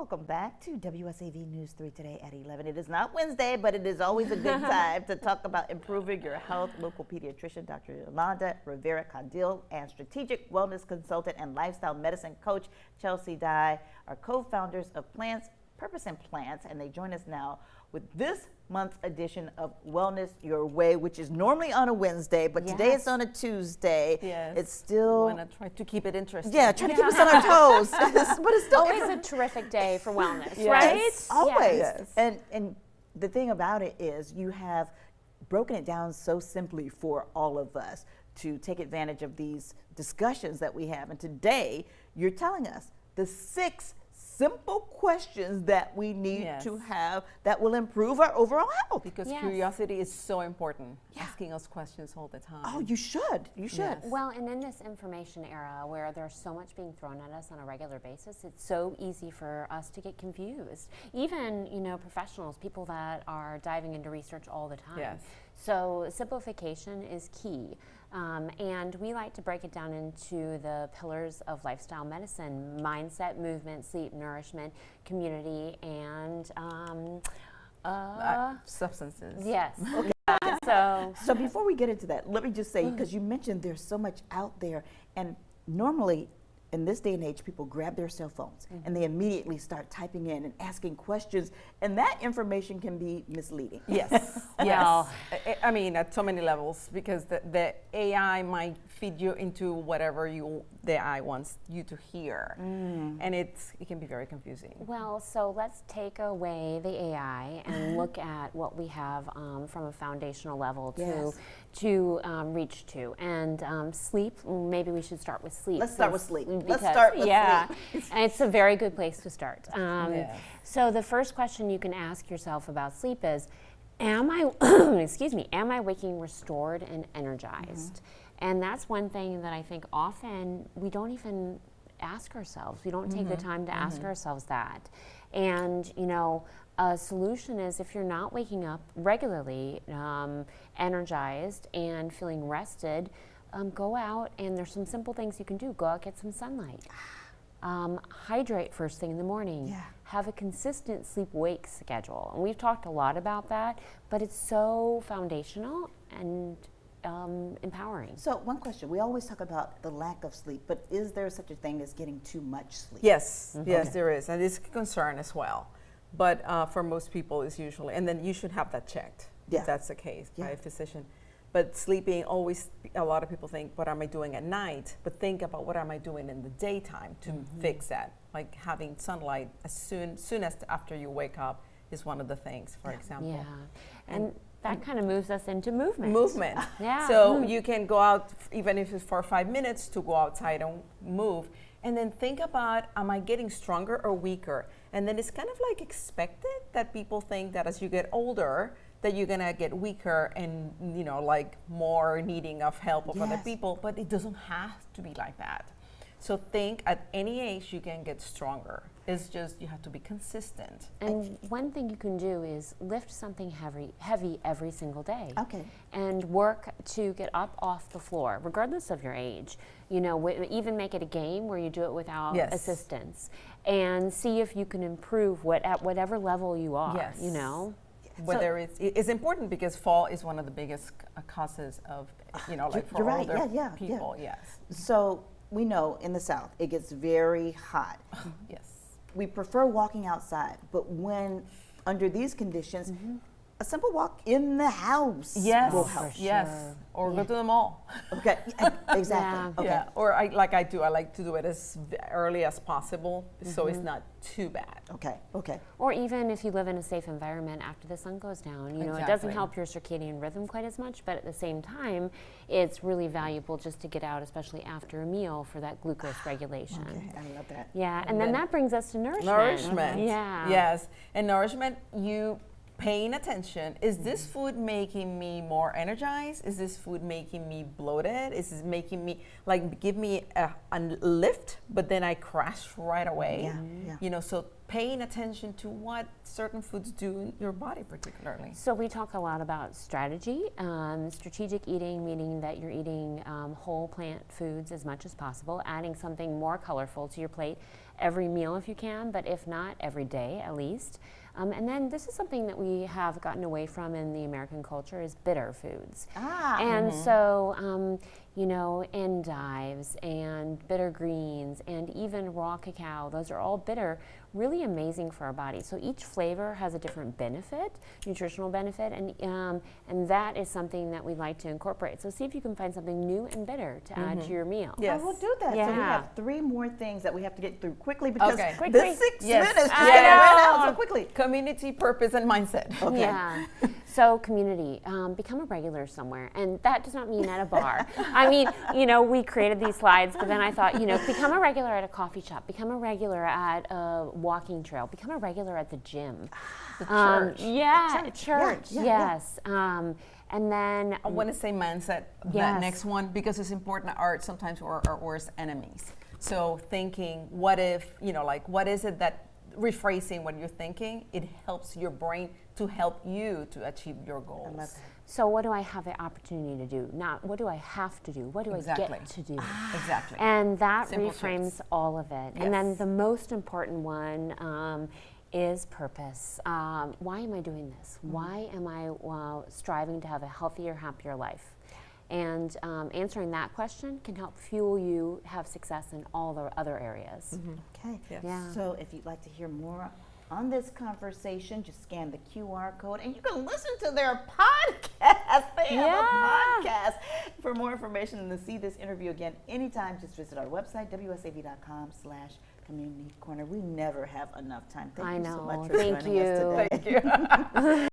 Welcome back to WSAV News 3 today at 11. It is not Wednesday, but it is always a good time to talk about improving your health. Local pediatrician Dr. Yolanda Rivera-Caudill and strategic wellness consultant and lifestyle medicine coach Chelsea Dye are co-founders of Purpose and Plants, and they join us now with this month's edition of Wellness Your Way, which is normally on a Wednesday, but today it's on a Tuesday. Yes. It's still... want to try to keep it interesting. Yeah, trying to keep us on our toes. But it's still... Always a terrific day for wellness, Yes. right? Always. Yes. And the thing about it is you have broken it down so simply for all of us to take advantage of these discussions that we have. And today, you're telling us the 6 simple questions that we need to have that will improve our overall health. Because curiosity is so important. Asking us questions all the time. Oh, you should. You should. Yes. Well, and in this information era where there's so much being thrown at us on a regular basis, it's so easy for us to get confused. Even, professionals, people that are diving into research all the time. Yes. So simplification is key. And we like to break it down into the pillars of lifestyle medicine: mindset, movement, sleep, nourishment, community, and substances. yes. Okay. So before we get into that, let me just say, because you mentioned there's so much out there, and normally in this day and age, people grab their cell phones and they immediately start typing in and asking questions, and that information can be misleading. Yes. Yes. I mean, at so many levels, because the AI might feed you into whatever the AI wants you to hear, and it can be very confusing. Well, so let's take away the AI and look at what we have from a foundational level to reach to. And sleep, maybe we should start with sleep. Let's start with sleep. Because, Let's start with sleep. and it's a very good place to start. So the first question you can ask yourself about sleep is, am I, am I waking restored and energized? And that's one thing that I think often we don't even ask ourselves. We don't take the time to ask ourselves that. And, a solution is, if you're not waking up regularly, energized and feeling rested, go out, and there's some simple things you can do. Go out, get some sunlight. Hydrate first thing in the morning. Have a consistent sleep-wake schedule. And we've talked a lot about that, but it's so foundational and empowering. So one question, we always talk about the lack of sleep, but is there such a thing as getting too much sleep? Yes, yes, there is, and it's a concern as well. But for most people, it's usually, and then you should have that checked if that's the case by a physician. But sleeping, always, a lot of people think, what am I doing at night? But think about what am I doing in the daytime to fix that. Like having sunlight as soon as after you wake up is one of the things, for example. Yeah, and that kind of moves us into movement. Yeah. So you can go out, even if it's for 5 minutes, to go outside and move. And then think about, am I getting stronger or weaker? And then it's kind of like expected that people think that as you get older, that you're gonna get weaker and, like more needing of help of other people, but it doesn't have to be like that. So think at any age you can get stronger. It's just you have to be consistent. And one thing you can do is lift something heavy every single day. Okay. And work to get up off the floor, regardless of your age. Even make it a game where you do it without assistance, and see if you can improve at whatever level you are. Whether it's important because fall is one of the biggest causes of, like for older people. Yes. So we know in the South it gets very hot. Yes. We prefer walking outside, but when under these conditions, a simple walk in the house will help. Yes. Or go to the mall. Okay. Exactly. Yeah. Or I like to do it as early as possible, so it's not too bad. Okay. Or even if you live in a safe environment after the sun goes down, it doesn't help your circadian rhythm quite as much, but at the same time, it's really valuable just to get out, especially after a meal, for that glucose regulation. Okay, I love that. Yeah, and then that brings us to nourishment. Nourishment. Yeah. Yes, and nourishment, paying attention. Is this food making me more energized? Is this food making me bloated? Is this making me, give me a lift, but then I crash right away? So paying attention to what certain foods do in your body particularly. So we talk a lot about strategy, strategic eating, meaning that you're eating whole plant foods as much as possible, adding something more colorful to your plate every meal if you can, but if not, every day at least. And then this is something that we have gotten away from in the American culture is bitter foods. And so, you know, endives and bitter greens and even raw cacao, those are all bitter, really amazing for our body. So each flavor has a different benefit, nutritional benefit, and that is something that we like to incorporate. So see if you can find something new and bitter to add to your meal. Yes. I will do that. Yeah. So we have 3 more things that we have to get through quickly because Quickly. the 6 minutes just I ran out know. so quickly. Community, purpose, and mindset. Okay. Yeah. So community, become a regular somewhere. And that does not mean at a bar. I mean, you know, we created these slides, but then I thought, you know, become a regular at a coffee shop, become a regular at a walking trail, become a regular at the gym. The church. Yeah, church, Yeah. yes. And then I want to say mindset, that Yes. next one, because it's important. Art sometimes are our worst enemies. So thinking, what if, you know, like, what is it that, rephrasing what you're thinking, it helps your brain to help you to achieve your goals. so what do I have the opportunity to do? Not what do I have to do? What do I get to do? Exactly. And that Simple reframes shifts. all of it. Yes. And then the most important one is purpose. Why am I doing this? Why am I striving to have a healthier, happier life? And answering that question can help fuel you have success in all the other areas. Okay. Yes. Yeah. So if you'd like to hear more on this conversation, just scan the QR code and you can listen to their podcast. They have a podcast. For more information and to see this interview again anytime, just visit our website, wsav.com/community corner. We never have enough time. Thank you so much for Thank joining us today. Thank you.